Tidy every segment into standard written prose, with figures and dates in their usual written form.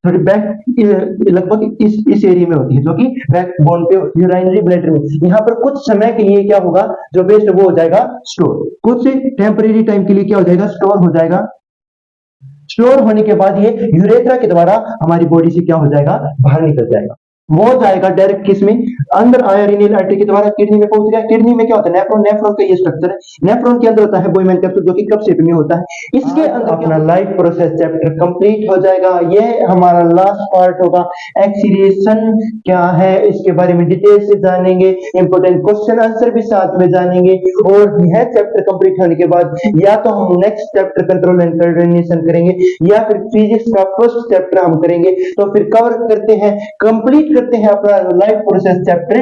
थोड़ी बैक लगभग इस एरिया में होती है, जो कि बैक बोन पे यूरिनरी ब्लैडर में। यहाँ पर कुछ समय के लिए क्या होगा, जो वेस्ट वो हो जाएगा स्टोर, कुछ टेम्परेरी टाइम के लिए क्या हो जाएगा, स्टोर हो जाएगा। स्टोर होने के बाद ये यूरेथ्रा के द्वारा हमारी बॉडी से क्या हो जाएगा, बाहर निकल जाएगा। वो जाएगा डायरेक्ट किसमें, अंदर आया रीनल आर्टरी के द्वारा किडनी में पहुंच गया। किडनी में क्या होता है, नेफ्रॉन, नेफ्रॉन का ये स्ट्रक्चर है। नेफ्रॉन के अंदर होता है बोयमैन कैप्सूल, जो कि कप शेप में होता है। इसके अंदर अपना लाइफ प्रोसेस चैप्टर कंप्लीट हो जाएगा। ये हमारा लास्ट पार्ट होगा। एक्सीडेशन क्या है इसके बारे में डिटेल से जानेंगे, इंपोर्टेंट क्वेश्चन आंसर भी साथ में जानेंगे। और यह चैप्टर कंप्लीट होने के बाद या तो हम next chapter control and coordination करेंगे, या फिर फिजिक्स का फर्स्ट चैप्टर हम करेंगे। तो फिर कवर करते हैं, कंप्लीट करते हैं अपना life process chapter,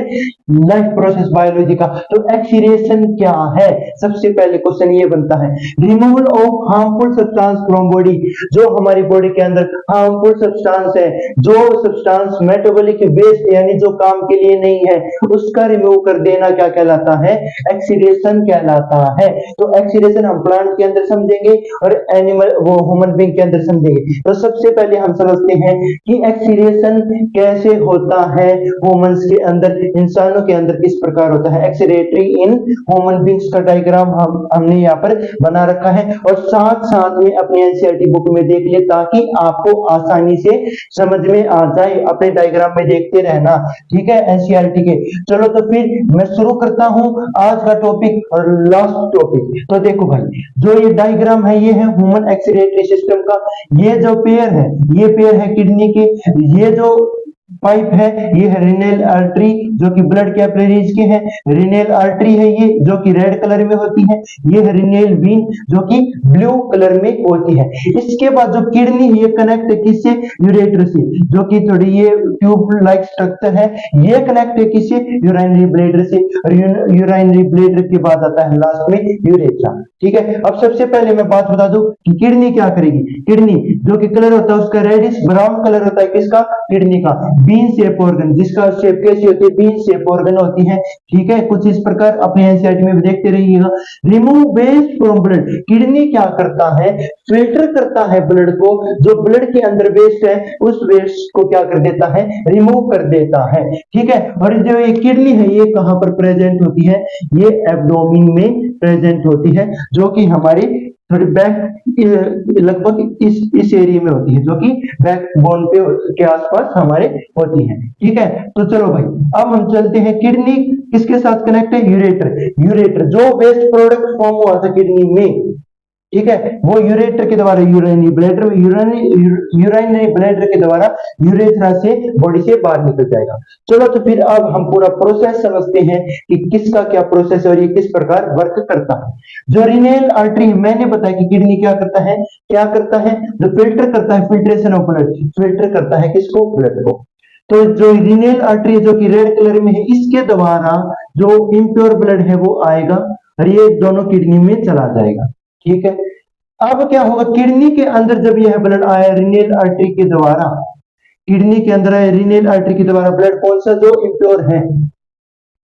life process biology का। तो एक्सीडेशन क्या है, सबसे पहले क्वेश्चन ये बनता है, removal of harmful substance from body. जो हमारी बॉडी के अंदर हार्मफुल सब्सटेंस है, जो सब्सटेंस मेटाबॉलिक वेस्ट यानी जो काम के लिए नहीं है, उसका रिमूव कर देना क्या कहलाता है, एक्सीडेशन कहलाता है। तो एक्सीडेशन हम प्लांट के अंदर समझेंगे और एनिमल वो ह्यूमन बीइंग के अंदर समझेंगे। तो सबसे पहले हम समझते हैं कि एक्सीडेशन कैसे होता है ह्यूमंस के अंदर, इंसानों के अंदर किस प्रकार होता है। एक्सीडेटरी इन ह्यूमन बीइंग्स का डायग्राम हमने यहाँ पर बना रखा है, और साथ साथ में अपने एनसीईआरटी बुक में देख ले, ताकि आपको आसानी से समझ में आ जाए। अपने डायग्राम में देखते रहना, ठीक है, एनसीईआरटी के। चलो तो फिर मैं शुरू करता हूं आज का टॉपिक और लास्ट टॉपिक। तो देखो भाई, जो ये डायग्राम है ये है ह्यूमन एक्सीडेटरी सिस्टम का। ये जो पेयर है, ये पेयर है किडनी के। ये जो पाइप है ये है रीनल आर्टरी, जो कि ब्लड कैपिलरीज के हैं। रीनल आर्टरी है ये, जो कि रेड कलर में होती है। ये है रीनल वेन, जो कि ब्लू कलर में होती है। इसके बाद जो किडनी है ये कनेक्ट है किससे, यूरेटर से, जो कि थोड़ी ये ट्यूब लाइक स्ट्रक्चर है। ये कनेक्ट है किससे, यूरिनरी ब्लैडर से। और यूरिनरी ब्लैडर के बाद आता है लास्ट में यूरेथ्रा, ठीक है। अब सबसे पहले मैं बात बता दूं कि किडनी क्या करेगी। किडनी जो कि कलर होता है उसका रेडिश ब्राउन कलर होता है, किसका, किडनी का। बीन शेप ऑर्गन, जिसका शेप कैसी होती है, बीन शेप ऑर्गन होती है, ठीक है। कुछ इस प्रकार अपने एनसीईआरटी में भी देखते रहिएगा। Remove waste from blood, kidney क्या करता है, फिल्टर करता है ब्लड को। जो ब्लड के अंदर वेस्ट है उस वेस्ट को क्या कर देता है, रिमूव कर देता है, ठीक है। और जो ये किडनी है ये कहां पर प्रेजेंट होती है, ये एब्डोमेन में प्रेजेंट होती है, जो कि हमारे थोड़ी बैक लगभग इस एरिया में होती है, जो कि बैक बोन पे के आसपास हमारे होती है, ठीक है। तो चलो भाई, अब हम चलते हैं, किडनी किसके साथ कनेक्ट है, यूरेटर। यूरेटर जो वेस्ट प्रोडक्ट फॉर्म हुआ था किडनी में, ठीक है, वो यूरेटर के द्वारा यूरिनरी ब्लैडर में, यूरिनरी ब्लैडर के द्वारा यूरेथ्रा से बॉडी से बाहर निकल जाएगा। चलो तो फिर अब हम पूरा प्रोसेस समझते हैं कि किसका क्या प्रोसेस है और ये किस प्रकार वर्क करता है। जो रीनल आर्टरी, मैंने बताया कि किडनी क्या करता है, क्या करता है, जो फिल्टर करता है, फिल्ट्रेशन ऑफ ब्लड, फिल्टर करता है किसको, ब्लड को। तो जो रीनल आर्टरी जो कि रेड कलर में है, इसके द्वारा जो इम्प्योर ब्लड है वो आएगा और ये दोनों किडनी में चला जाएगा, ठीक है। अब क्या होगा, किडनी के अंदर जब यह ब्लड आया रीनल आर्टरी के द्वारा, किडनी के अंदर आया रीनल आर्टरी के द्वारा ब्लड, कौन सा, जो इम्प्योर है,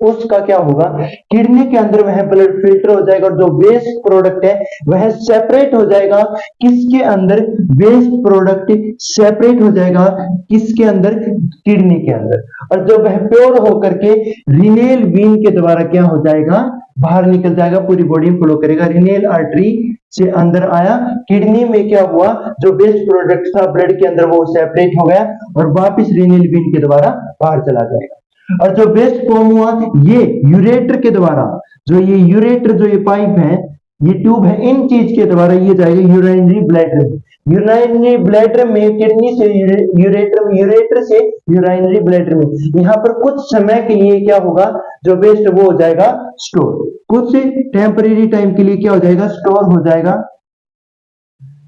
उसका क्या होगा, किडनी के अंदर वह ब्लड फिल्टर हो जाएगा और जो वेस्ट प्रोडक्ट है वह सेपरेट हो जाएगा। किसके अंदर, वेस्ट प्रोडक्ट सेपरेट हो जाएगा किसके अंदर, किडनी के अंदर। और जब वह प्योर होकर के रीनल वेन के द्वारा क्या हो जाएगा, बाहर निकल जाएगा, पूरी बॉडी में फ्लो करेगा। रीनल आर्टरी से अंदर आया, किडनी में क्या हुआ, जो वेस्ट प्रोडक्ट था ब्लड के अंदर वो सेपरेट हो गया और वापस रीनल वेन के द्वारा बाहर चला जाएगा। और जो वेस्ट फॉर्म हुआ ये यूरेटर के द्वारा, जो ये यूरेटर, जो ये पाइप है, ये ट्यूब है, इन चीज के द्वारा ये जाएगा यूरिनरी ब्लैडर। यूरिनरी ब्लैडर में, किडनी से यूरेटर में, यूरेटर से यूरिनरी ब्लैडर में। यहाँ पर कुछ समय के लिए क्या होगा, जो वेस्ट वो हो जाएगा स्टोर, कुछ टेम्परेरी टाइम के लिए क्या हो जाएगा, स्टोर हो जाएगा।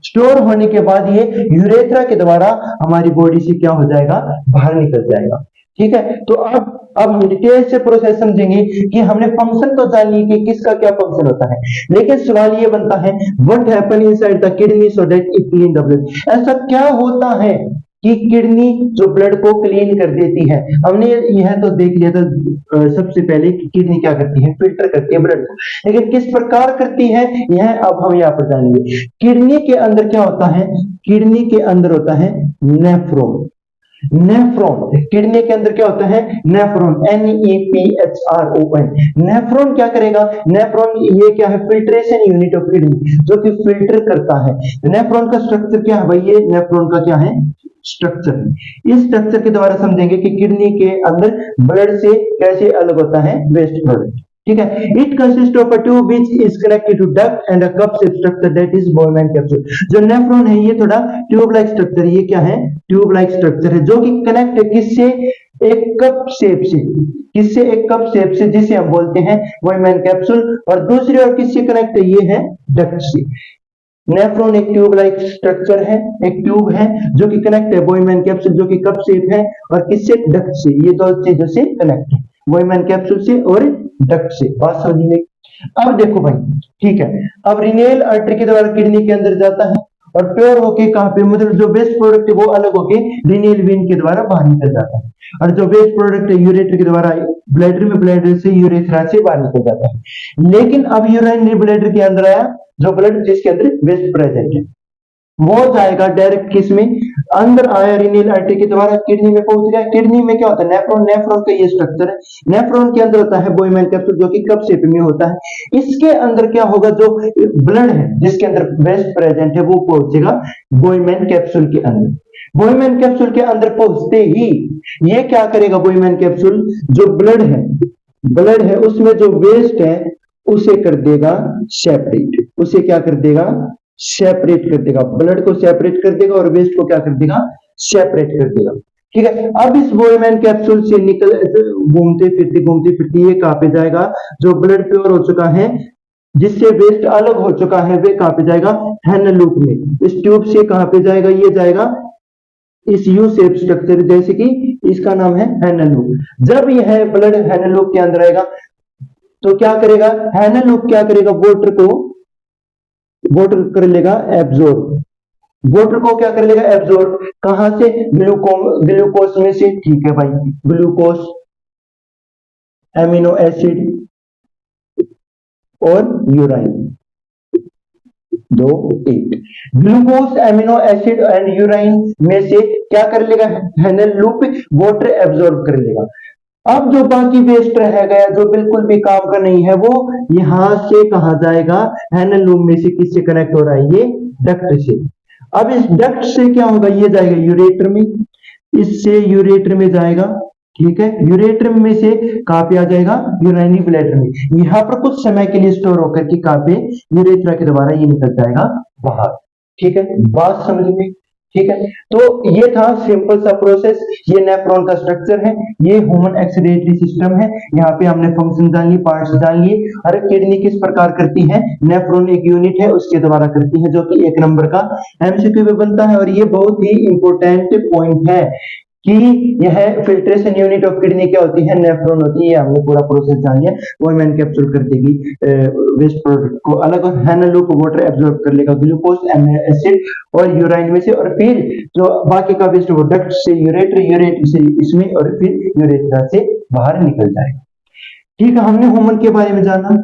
स्टोर होने के बाद ये यूरेथ्रा के द्वारा हमारी बॉडी से क्या हो जाएगा, बाहर निकल जाएगा, ठीक है। तो अब हम डिटेल से प्रोसेस समझेंगे कि हमने फंक्शन तो जान ली कि किसका क्या फंक्शन होता है, लेकिन सवाल ये बनता है, what happen inside the kidney so that it clean the blood. ऐसा क्या होता है कि किडनी जो ब्लड को क्लीन कर देती है। हमने यह तो देख लिया था सबसे पहले कि किडनी क्या करती है, फिल्टर करती है ब्लड को, लेकिन किस प्रकार करती है यह अब हम यहाँ पर जानेंगे। किडनी के अंदर क्या होता है, किडनी के अंदर होता है नेफ्रॉन। नेफ्रॉन, किडनी के अंदर क्या होता है, नेफ्रॉन, NEPHRON। नेफ्रॉन क्या करेगा, नेफ्रॉन ये क्या है, फिल्ट्रेशन यूनिट ऑफ किडनी, जो कि फिल्टर करता है। नेफ्रॉन का स्ट्रक्चर क्या है भाई, ये नेफ्रॉन का क्या है, स्ट्रक्चर है। इस स्ट्रक्चर के द्वारा समझेंगे कि किडनी के अंदर ब्लड से कैसे अलग होता है वेस्ट प्रोडक्ट। ठीक है, it consist of a tube which is connected to duct and a cup shape structure that is Bowman capsule. जो नेफ्रॉन है ये थोड़ा ट्यूब लाइक स्ट्रक्चर, ये क्या है, ट्यूब लाइक स्ट्रक्चर है, जो कि कनेक्ट है किससे, एक कप शेप से, किससे, एक कप शेप से, जिसे हम बोलते हैं बोलमैन कैप्सूल। और दूसरी ओर किससे कनेक्ट है, ये है डक्ट से। नेफ्रॉन एक ट्यूब लाइक स्ट्रक्चर है, एक ट्यूब है जो कि कनेक्ट है बोलमैन कैप्सूल, जो कि कप शेप है, और किससे, डक्ट से। ये दो चीजों से कनेक्ट है, बोलमैन कैप्सूल से और डक्ट से। बात समझ में। अब देखो भाई, ठीक है, अब रिनेल आर्टरी के द्वारा किडनी के अंदर जाता है और प्योर होके कहां पे, मतलब जो वेस्ट प्रोडक्ट है वो अलग होके रिनेल वेन के द्वारा बाहर निकल जाता है, और जो वेस्ट प्रोडक्ट है यूरेटर के द्वारा ब्लैडर में, ब्लैडर से यूरेथ्रा से बाहर निकल जाता है। लेकिन अब यूरिनरी ब्लैडर के अंदर आया जो ब्लड जिसके अंदर वेस्ट प्रेजेंट है, वो जाएगा डायरेक्ट किस में, अंदर आया रिनेल आर्टरी के द्वारा किडनी में पहुंच गया। किडनी में क्या होता है, नेफ्रॉन, नेफ्रॉन का ये स्ट्रक्चर है, नेफ्रॉन के अंदर होता है बोलमैन कैप्सूल, जो कि कप शेप में होता है। इसके अंदर क्या होगा, जो ब्लड है जिसके अंदर वेस्ट प्रेजेंट है वो पहुंचेगा बोलमैन कैप्सूल के अंदर। बोलमैन कैप्सूल के अंदर पहुंचते ही ये क्या करेगा, बोलमैन कैप्सूल जो ब्लड है, ब्लड है उसमें जो वेस्ट है उसे कर देगा सेपरेट, उसे क्या कर देगा, सेपरेट कर देगा, ब्लड को सेपरेट कर देगा और वेस्ट को क्या कर देगा, सेपरेट कर देगा। ठीक है, अब इस बोलमैन कैप्सूल से निकल घूमते फिरते ये कहां पे जाएगा, जो ब्लड प्योर हो चुका है जिससे वेस्ट अलग हो चुका है वे कहां पे जाएगा, हैनल लूप में। इस ट्यूब से कहां पे जाएगा, ये जाएगा इस यू शेप स्ट्रक्चर, जैसे कि इसका नाम है हैनल लूप। जब यह ब्लड हैनल लूप के अंदर आएगा तो क्या करेगा, हैनल लूप क्या करेगा, वाटर कर लेगा एब्जॉर्ब, वाटर को क्या कर लेगा एब्जॉर्ब, कहां से, ग्लूकोज में से। ठीक है भाई, ग्लूकोज, एमिनो एसिड और urine, 2 8 glucose, amino acid and urine में से क्या कर लेगा हैनल लूप, वाटर एब्जॉर्ब कर लेगा। अब जो बाकी वेस्ट रह गया जो बिल्कुल भी काम का नहीं है, वो यहां से कहा जाएगा, हैनल लूप में से किससे कनेक्ट हो रहा है, ये डक्ट से। अब इस डक्ट से क्या होगा, ये जाएगा यूरेटर में, इससे यूरेटर में जाएगा। ठीक है, यूरेटर में से कहां पे आ जाएगा, यूरिनरी ब्लैडर में। यहां पर कुछ समय के लिए स्टोर होकर के कहां पे, यूरेथ्रा के द्वारा ये निकल जाएगा बाहर। ठीक है, बात समझ में। ठीक है, तो ये था सिंपल सा प्रोसेस। ये नेफ्रॉन का स्ट्रक्चर है, ये ह्यूमन एक्सीडेटरी सिस्टम है। यहाँ पे हमने फंक्शन जान लिए, पार्ट्स जान लिए। अरे किडनी किस प्रकार करती है, नेफ्रॉन एक यूनिट है उसके द्वारा करती है, जो कि 1 नंबर का एमसीक्यू में बनता है। और ये बहुत ही इंपॉर्टेंट पॉइंट है कि यह फिल्ट्रेशन यूनिट ऑफ किडनी क्या होती है, नेफ्रॉन होती है। हमने पूरा प्रोसेस जान लिया। बोलमैन कैप्सूल कर देगी वेस्ट प्रोडक्ट को अलग, और हैनल लूप वाटर एब्जॉर्ब कर लेगा ग्लूकोज, एमिनो एसिड और यूराइन में से, और फिर जो बाकी का वेस्ट वो डक्ट से यूरेटर, यूरेटर से इसमें, और फिर यूरेथ्रा से बाहर निकल जाएगा। ठीक है, हमने ह्यूमन के बारे में जाना।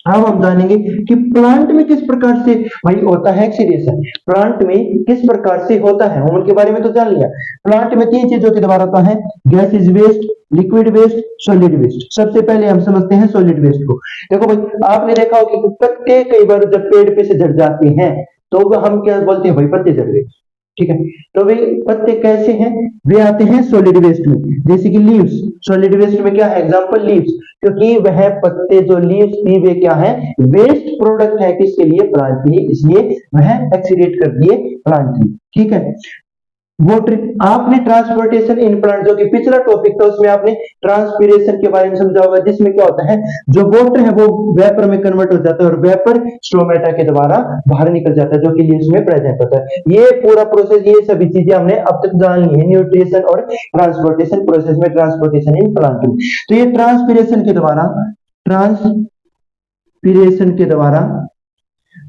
अब हम जानेंगे कि प्लांट में किस प्रकार से भाई होता है एक्सीडेशन, प्लांट में किस प्रकार से होता है। ह्यूमन के बारे में तो जान लिया। प्लांट में 3 चीजों के द्वारा होता है, gas is waste, liquid waste, solid waste. सबसे पहले हम समझते हैं सॉलिड वेस्ट को। देखो भाई, आपने देखा होगा कि पत्ते कई बार जब पेड़ पे से झड़ जाते हैं तो हम क्या बोलते हैं, भाई पत्ते झड़ गए। ठीक है, तो वे पत्ते कैसे हैं, वे आते हैं सॉलिड वेस्ट में। जैसे कि लीव्स, सॉलिड वेस्ट में क्या है, एग्जांपल लीव्स, क्योंकि वह पत्ते जो लीव्स थी वे क्या है, वेस्ट प्रोडक्ट है किसके लिए, प्लांट के लिए, इसलिए वह एक्सीडेट कर दिए प्लांट में। ठीक है, वाटर, आपने ट्रांसपोर्टेशन इन प्लांट, जो कि पिछला टॉपिक था उसमें आपने ट्रांसपीरेशन के बारे में समझा होगा, जिसमें क्या होता है, जो वाटर है वो वेपर में कन्वर्ट हो जाता है और वेपर स्टोमेटा के द्वारा बाहर निकल जाता है, जो कि लीव्स में प्रेजेंट होता है। ये पूरा प्रोसेस, ये सभी चीजें हमने अब तक जान ली है न्यूट्रिशन और ट्रांसपोर्टेशन प्रोसेस में, ट्रांसपोर्टेशन इन प्लांट में। तो ये ट्रांसपीरेशन के द्वारा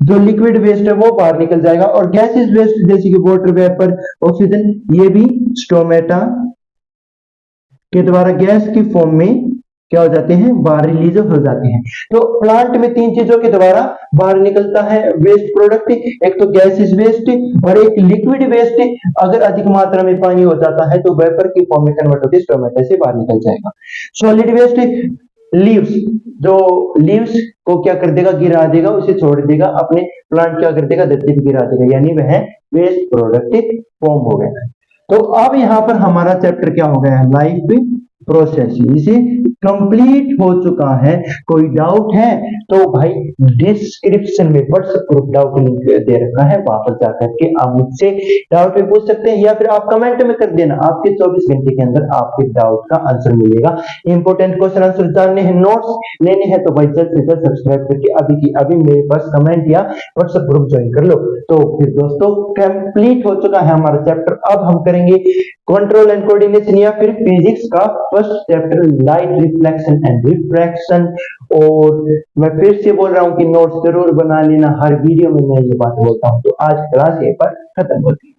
जो लिक्विड वेस्ट है वो बाहर निकल जाएगा, और गैसेस वेस्ट जैसे कि वाटर वेपर, ऑक्सीजन, ये भी स्टोमेटा के द्वारा गैस की फॉर्म में क्या हो जाते हैं, बाहर रिलीज हो जाते हैं। तो प्लांट में तीन चीजों के द्वारा बाहर निकलता है वेस्ट प्रोडक्ट, एक तो गैसेस वेस्ट और एक लिक्विड वेस्ट। अगर अधिक मात्रा में पानी हो जाता है तो वेपर की फॉर्म में कन्वर्ट होकर स्टोमेटा से बाहर निकल जाएगा। सॉलिड वेस्ट, लीव्स, जो लीव्स को क्या कर देगा, गिरा देगा, उसे छोड़ देगा, अपने प्लांट क्या कर देगा, धरती पे गिरा देगा, यानी वह वेस्ट प्रोडक्ट फॉर्म हो गया। तो अब यहां पर हमारा चैप्टर क्या हो गया है, लाइफ प्रोसेस, इसे कंप्लीट हो चुका है। कोई डाउट है तो भाई डिस्क्रिप्शन में व्हाट्सएप ग्रुप डाउट लिंक दे रखा है, वहां पर जाकर के आप मुझसे डाउट भी पूछ सकते हैं, या फिर आप कमेंट में कर देना, आपके 24 घंटे के अंदर आपके डाउट का आंसर मिलेगा। इंपॉर्टेंट क्वेश्चन आंसर जानने हैं, नोट्स लेने हैं, तो भाई जल्द से जल्द सब्सक्राइब करके अभी की अभी मेरे पास कमेंट या व्हाट्सएप ग्रुप ज्वाइन कर लो। तो फिर दोस्तों कंप्लीट हो चुका है हमारा चैप्टर। अब हम करेंगे कंट्रोल एंड कोऑर्डिनेशन या फिर फिजिक्स का first chapter, light reflection and refraction. और मैं फिर से बोल रहा हूं कि नोट्स जरूर बना लेना, हर वीडियो में मैं ये बात बोलता हूं। तो आज क्लास यहीं पर खत्म होती है।